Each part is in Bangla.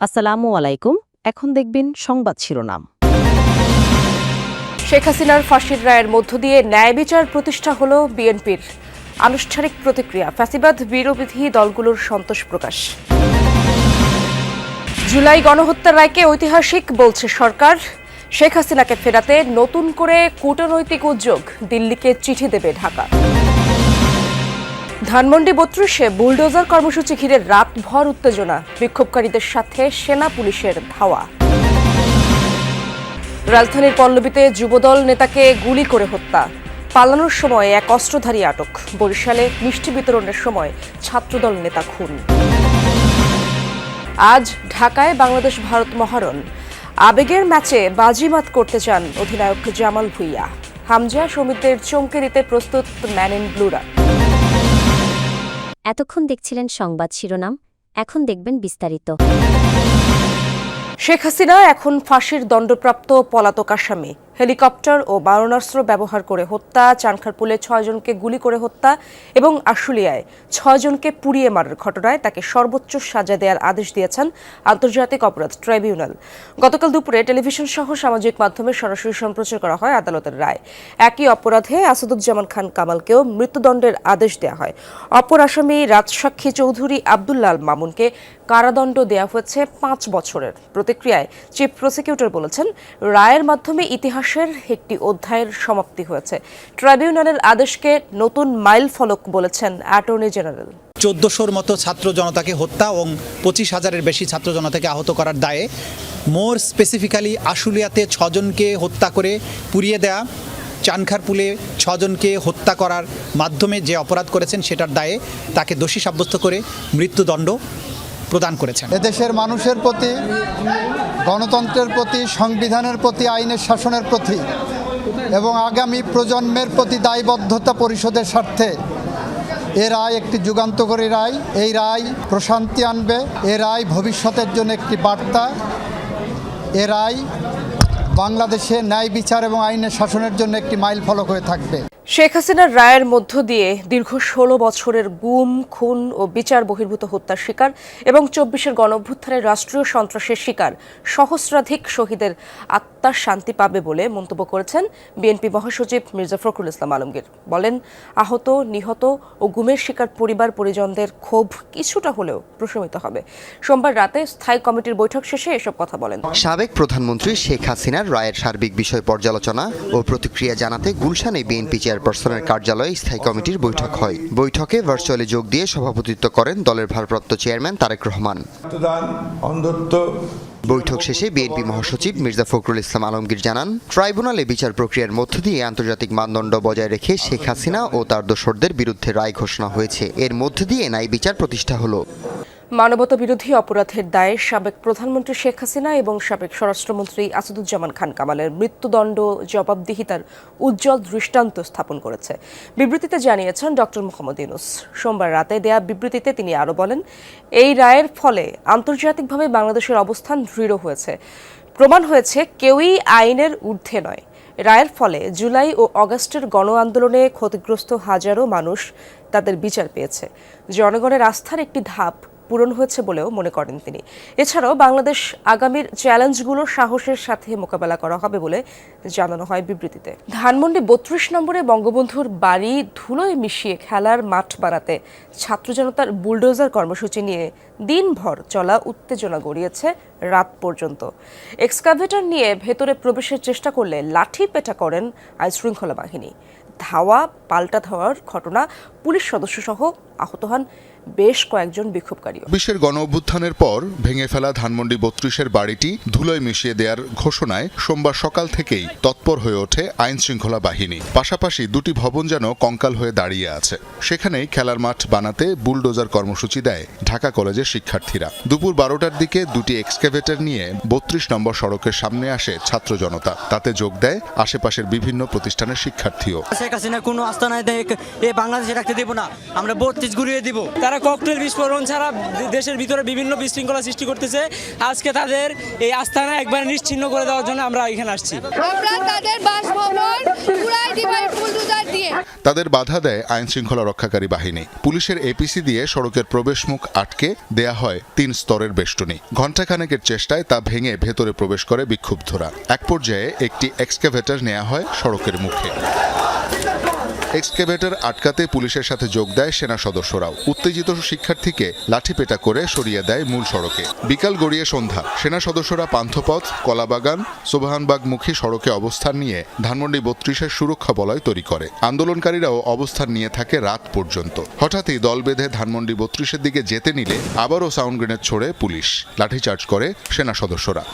আসসালামু আলাইকুম। এখন দেখবেন সংবাদ শিরোনাম। শেখ হাসিনার ফাঁসির রায়ের মধ্য দিয়ে ন্যায় বিচার প্রতিষ্ঠা হল বিএনপির আনুষ্ঠানিক প্রতিক্রিয়া। ফ্যাসিবাদ বিরোধী দলগুলোর সন্তোষ প্রকাশ। জুলাই গণহত্যার রায়কে ঐতিহাসিক বলছে সরকার। শেখ হাসিনাকে ফেরাতে নতুন করে কূটনৈতিক উদ্যোগ, দিল্লিকে চিঠি দেবে ঢাকা। ধানমন্ডি ৩২-এ বুলডোজার কর্মসূচি ঘিরে রাতভর উত্তেজনা, বিক্ষোভকারীদের সাথে সেনা পুলিশের ধাওয়া। রাজধানীর পল্লবীতে যুবদল নেতাকে গুলি করে হত্যা, পালানোর সময় এক অস্ত্রধারী আটক। বরিশালে মিষ্টি বিতরণের সময় ছাত্রদল নেতা খুন। আজ ঢাকায় বাংলাদেশ ভারত মহারণ। আবেগের ম্যাচে বাজিমাত করতে চান অধিনায়ক জামাল ভুঁইয়া। হামজা সমিতির চমকে দিতে প্রস্তুত ম্যান ইন ব্লুরা। এতক্ষণ দেখছিলেন সংবাদ শিরোনাম, এখন দেখবেন বিস্তারিত। শেখ হাসিনা এখন ফাঁসির দণ্ডপ্রাপ্ত পলাতক আসামি। হেলিকপ্টার ও মারণাস্ত্র ব্যবহার করে হত্যা, চানখারপুলে ৬ জনকে গুলি করে হত্যা এবং আশুলিয়ায় ৬ জনকে পুড়িয়ে মারার ঘটনায় তাকে সর্বোচ্চ সাজা দেওয়ার আদেশ দিয়েছেন আন্তর্জাতিক অপরাধ ট্রাইব্যুনাল। গতকাল দুপুরে টেলিভিশন সহ সামাজিক মাধ্যমে সরাসরি সম্প্রচার করা হয় আদালতের রায়। একই অপরাধে আসাদুজ্জামান খান কামালকেও মৃত্যুদণ্ডের আদেশ দেওয়া হয়। অপর আসামি রাজসাক্ষী চৌধুরী আব্দুল্লাহ আল মামুনকে কারাদণ্ড দেওয়া হয়েছে ৫ বছরের। প্রতিক্রিয়ায় চিফ প্রসিকিউটর বলেছেন, রায়ের মাধ্যমে ইতিহাসের একটি অধ্যায়ের সমাপ্তি হয়েছে। ট্রাইব্যুনালের আদেশকে নতুন মাইল ফলক বলেছেন অ্যাটর্নি জেনারেল। ১৪০০র মতো ছাত্র জনতাকে হত্যা এবং ২৫,০০০-এর বেশি ছাত্র জনতাকে আহত করার দায়ে, মোর স্পেসিফিক্যালি আশুলিয়াতে ৬ জনকে হত্যা করে পুড়িয়ে দেয়া, চানখারপুলে ৬ জনকে হত্যা করার মাধ্যমে যে অপরাধ করেছেন সেটার দায়ে তাকে দোষী সাব্যস্ত করে মৃত্যুদণ্ড প্রদান করেছেন। এদেশের মানুষের প্রতি, গণতন্ত্রের প্রতি, সংবিধানের প্রতি, আইনের শাসনের প্রতি এবং আগামী প্রজন্মের প্রতি দায়বদ্ধতা পরিশোধের স্বার্থে এ রায় একটি যুগান্তকারী রায়। এই রায় প্রশান্তি আনবে। এ রায় ভবিষ্যতের জন্য একটি বার্তা। এ রায় বাংলাদেশে ন্যায় বিচার এবং আইনের শাসনের জন্য একটি মাইল ফলক হয়ে থাকবে। শেখ হাসিনার রায়ের মধ্য দিয়ে দীর্ঘ ১৬ বছরের গুম, খুন ও বিচার বহির্ভূত হত্যার শিকার এবং ২৪-এর গণঅভ্যুত্থানের রাষ্ট্রীয় সন্ত্রাসের শিকার সহস্রাধিক শহীদের আত্মার শান্তি পাবে বলে মন্তব্য করেছেন বিএনপি মহাসচিব মির্জা ফখরুল ইসলাম আলমগীর। বলেন, আহত, নিহত ও গুমের শিকার পরিবার পরিজনদের ক্ষোভ কিছুটা হলেও প্রশমিত হবে। সোমবার রাতে স্থায়ী কমিটির বৈঠক শেষে এসব কথা বলেন। সাবেক প্রধানমন্ত্রী শেখ হাসিনার রায়ের সার্বিক বিষয় পর্যালোচনা ও প্রতিক্রিয়া জানাতে গুলশানে বিএনপি চেয়ারপারসনের কার্যালয়ে স্থায়ী কমিটির বৈঠক হয়। বৈঠকে ভার্চুয়ালি যোগ দিয়ে সভাপতিত্ব করেন দলের ভারপ্রাপ্ত চেয়ারম্যান তারেক রহমান। বৈঠক শেষে বিএনপি মহাসচিব মির্জা ফখরুল ইসলাম আলমগীর জানান, ট্রাইব্যুনালে বিচার প্রক্রিয়ার মধ্য দিয়ে আন্তর্জাতিক মানদণ্ড বজায় রেখে শেখ হাসিনা ও তার দোসরদের বিরুদ্ধে রায় ঘোষণা হয়েছে। এর মধ্য দিয়ে ন্যায় বিচার প্রতিষ্ঠা হলো। মানবতা বিরোধী অপরাধের দায়ে সাবেক প্রধানমন্ত্রী শেখ হাসিনা এবং সাবেক স্বরাষ্ট্রমন্ত্রী আসাদুজ্জামান খান কামালের মৃত্যুদণ্ড জবাবদিহিতার উজ্জ্বল দৃষ্টান্ত স্থাপন করেছে। বিবৃতিতে জানিয়েছেন ডক্টর মোহাম্মদ ইউনূস। সোমবার রাতে দেয়া বিবৃতিতে তিনি আরও বলেন, এই রায়ের ফলে আন্তর্জাতিকভাবে বাংলাদেশের অবস্থান দৃঢ় হয়েছে। প্রমাণ হয়েছে কেউই আইনের ঊর্ধ্বে নয়। রায়ের ফলে জুলাই ও আগস্টের গণ আন্দোলনে ক্ষতিগ্রস্ত হাজারো মানুষ তাদের বিচার পেয়েছে। জনগণের আস্থার একটি ধাপ পূরণ হয়েছে বলেও মনে করেন তিনি। এছাড়াও বাংলাদেশ আগামীর চ্যালেঞ্জগুলো সাহসের সাথে মোকাবেলা করা হবে বলে জানানো হয় বিবৃতিতে। ধানমন্ডি ৩২ নম্বরে বঙ্গবন্ধুর বাড়ি ধুলোয় মিশিয়ে খেলার মাঠ বানাতে ছাত্র জনতার বুলডোজার কর্মসূচি নিয়ে দিনভর চলা উত্তেজনা গড়িয়েছে রাত পর্যন্ত। এক্সকাভেটর নিয়ে ভেতরে প্রবেশের চেষ্টা করলে লাঠি পেটা করেন আইনশৃঙ্খলা বাহিনী। ধাওয়া পাল্টা ধাওয়ার ঘটনা, পুলিশ সদস্যসহ আহত হন বেশ কয়েকজন বিক্ষোভকারী। ২০-এর গণঅভ্যুত্থানের পর ভেঙে ফেলা ধানমন্ডি ৩২-এর বাড়িটি ধুলোয় মিশিয়ে দেওয়ার ঘোষণায় সোমবার সকাল থেকেই তৎপর হয়ে ওঠে আইন শৃঙ্খলা বাহিনী। পাশাপাশি দুটি ভবন যেন কঙ্কাল হয়ে দাঁড়িয়ে আছে। সেখানেই খেলার মাঠ বানাতে বুলডোজার কর্মসূচি দেয় ঢাকা কলেজের শিক্ষার্থীরা। দুপুর ১২টার দিকে দুটি এক্সকাভেটর নিয়ে ৩২ নম্বর সড়কের সামনে আসে ছাত্র জনতা। তাতে যোগ দেয় আশেপাশের বিভিন্ন প্রতিষ্ঠানের শিক্ষার্থীও। শেখ হাসিনা কোনো আস্থা নাই, বাংলাদেশে রাখতে দেব না, আমরা ৩২ ঘুরিয়ে দিব। তারা ককটেল বিস্ফোরণ ছাড়া দেশের ভিতরে বিভিন্ন বিশৃঙ্খলা সৃষ্টি করতেছে। আজকে তাদের এই আস্তানা একবার নিশ্চিহ্ন করে দেওয়ার জন্য আমরা এখানে আসছি। আমরা তাদের বাসভবন পুরাই দিবাই বুলডোজার দিয়ে। তাদের বাধা দেয় আইন শৃঙ্খলা রক্ষাকারী বাহিনী। পুলিশের এপিসি দিয়ে সড়কের প্রবেশ মুখ আটকে দেয়া হয় 3 স্তরের বেষ্টনী। ঘণ্টাখানেকের চেষ্টায় তা ভেঙে ভেতরে প্রবেশ করে বিক্ষুব্ধরা। এক পর্যায়ে একটি এক্সকাভেটর নেওয়া হয় সড়কের মুখে। এক্সকাভেটর আটকাতে পুলিশের সাথে যোগ দেয় সেনা সদস্যরাও। উত্তেজিত শিক্ষার্থীকে লাঠিপেটা করে সরিয়ে দেয় মূল সড়কে। বিকাল গড়িয়ে সন্ধ্যা, সেনা সদস্যরা পান্থপথ, কলাবাগান, সোবহানবাগমুখী সড়কে অবস্থান নিয়ে ধানমন্ডি 32-এর সুরক্ষা বলয় তৈরি করে। আন্দোলনকারীরাও অবস্থান নিয়ে থাকে রাত পর্যন্ত। হঠাৎই দল বেঁধে ধানমন্ডি 32-এর দিকে যেতে নিলে আবারও সাউন্ড গ্রেনেড ছোড়ে পুলিশ। লাঠিচার্জ করে সেনা সদস্যরা।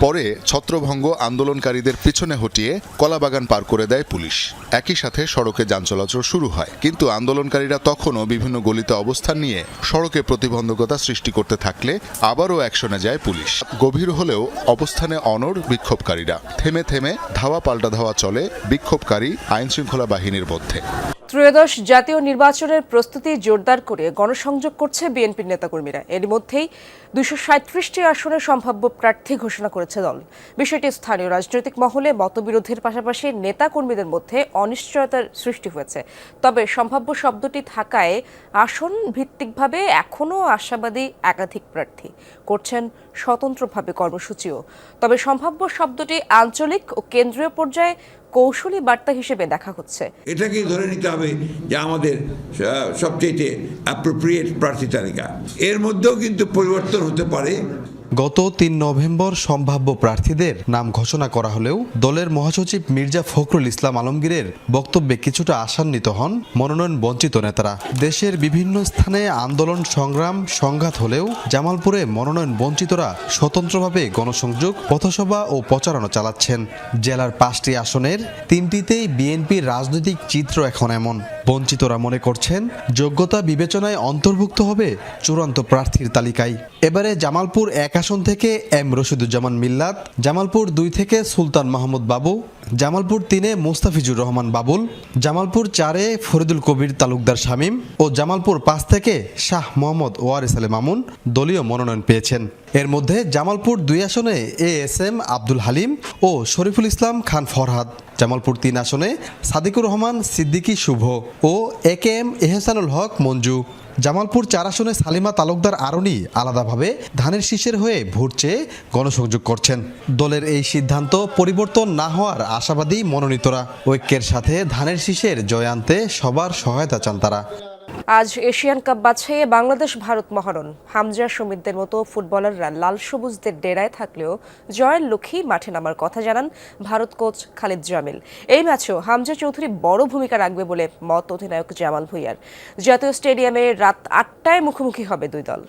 পরে ছত্রভঙ্গ আন্দোলনকারীদের পিছনে হটিয়ে কলাবাগান পার করে দেয় পুলিশ। একই সাথে সড়কে যান চলাচল শুরু হয়, কিন্তু আন্দোলনকারীরা তখনও বিভিন্ন গলিতে অবস্থান নিয়ে সড়কে প্রতিবন্ধকতা সৃষ্টি করতে থাকলে আবারও অ্যাকশনে যায় পুলিশ। গভীর হলেও অবস্থানে অনড় বিক্ষোভকারীরা। থেমে থেমে ধাওয়া পাল্টা ধাওয়া চলে বিক্ষোভকারী আইন শৃঙ্খলা বাহিনীর মধ্যে। ত্রয়োদশ জাতীয় নির্বাচনের প্রস্তুতি জোরদার করে গণসংযোগ করছে বিএনপির নেতাকর্মীরা। এর মধ্যেই 237টি আসনে সম্ভাব্য প্রার্থী ঘোষণা করেছে দল। বিষয়টি স্থানীয় রাজনৈতিক মহলে মতবিরোধের পাশাপাশি নেতাকর্মীদের মধ্যে অনিশ্চয়তার সৃষ্টি হয়েছে। তবে সম্ভাব্য শব্দটি থাকায় আসন ভিত্তিকভাবে এখনও আশাবাদী একাধিক প্রার্থী করছেন স্বতন্ত্রভাবে কর্মসূচিও। তবে সম্ভাব্য শব্দটি আঞ্চলিক ও কেন্দ্রীয় পর্যায়ে কৌশলী বার্তা হিসেবে দেখা হচ্ছে। এটাকেই ধরে নিতে হবে যে আমাদের সবচেয়ে অ্যাপ্রোপ্রিয়েট প্রার্থী তালিকা। এর মধ্যেও কিন্তু পরিবর্তন হতে পারে। গত 3 নভেম্বর সম্ভাব্য প্রার্থীদের নাম ঘোষণা করা হলেও দলের মহাসচিব মির্জা ফখরুল ইসলাম আলমগীরের বক্তব্যে কিছুটা আশান্বিত হন মনোনয়ন বঞ্চিত নেতারা। দেশের বিভিন্ন স্থানে আন্দোলন সংগ্রাম সংঘাত হলেও জামালপুরে মনোনয়ন বঞ্চিতরা স্বতন্ত্রভাবে গণসংযোগ, পথসভা ও প্রচারণা চালাচ্ছেন। জেলার 5টি আসনের 3টিতেই বিএনপির রাজনৈতিক চিত্র এখন এমন। বঞ্চিতরা মনে করছেন যোগ্যতা বিবেচনায় অন্তর্ভুক্ত হবে চূড়ান্ত প্রার্থীর তালিকায়। এবারে জামালপুর 1 আসন থেকে এম রশিদুজ্জামান মিল্লাত, জামালপুর 2 থেকে সুলতান মাহমুদ বাবু, জামালপুর 3-এ মোস্তাফিজুর রহমান বাবুল, জামালপুর 4-এ ফরিদুল কবির তালুকদার শামীম ও জামালপুর 5 থেকে শাহ মোহাম্মদ ওয়ারিস আলী মামুন দলীয় মনোনয়ন পেয়েছেন। এর মধ্যে জামালপুর 2 আসনে ASM আব্দুল হালিম ও শরীফুল ইসলাম খান ফরহাদ, জামালপুর 3 আসনে সাদিকুর রহমান সিদ্দিকী শুভ ও AKM এহসানুল হক মঞ্জু, জামালপুর 4 আসনে সালিমা তালুকদার আরনি আলাদাভাবে ধানের শীষের হয়ে ভোট চেয়ে গণসংযোগ করছেন। দলের এই সিদ্ধান্ত পরিবর্তন না হওয়ার আশাবাদী মনোনীতরা। ঐক্যের সাথে ধানের শীষের জয় আনতে সবার সহায়তা চান তারা। আজ এশিয়ান কাপ বাছাইয়ে বাংলাদেশ ভারত মহারণ। হামজা সমিতদের মতো ফুটবলাররা লাল সবুজদের ডেরায় থাকলেও জয়ের লক্ষ্যেই মাঠে নামার কথা জানান ভারত কোচ খালিদ জামিল। এই ম্যাচেও হামজা চৌধুরী বড় ভূমিকা রাখবে বলে মত অধিনায়ক জামাল ভুঁইয়ার। জাতীয় স্টেডিয়ামে রাত 8টায় মুখোমুখি হবে দুই দল।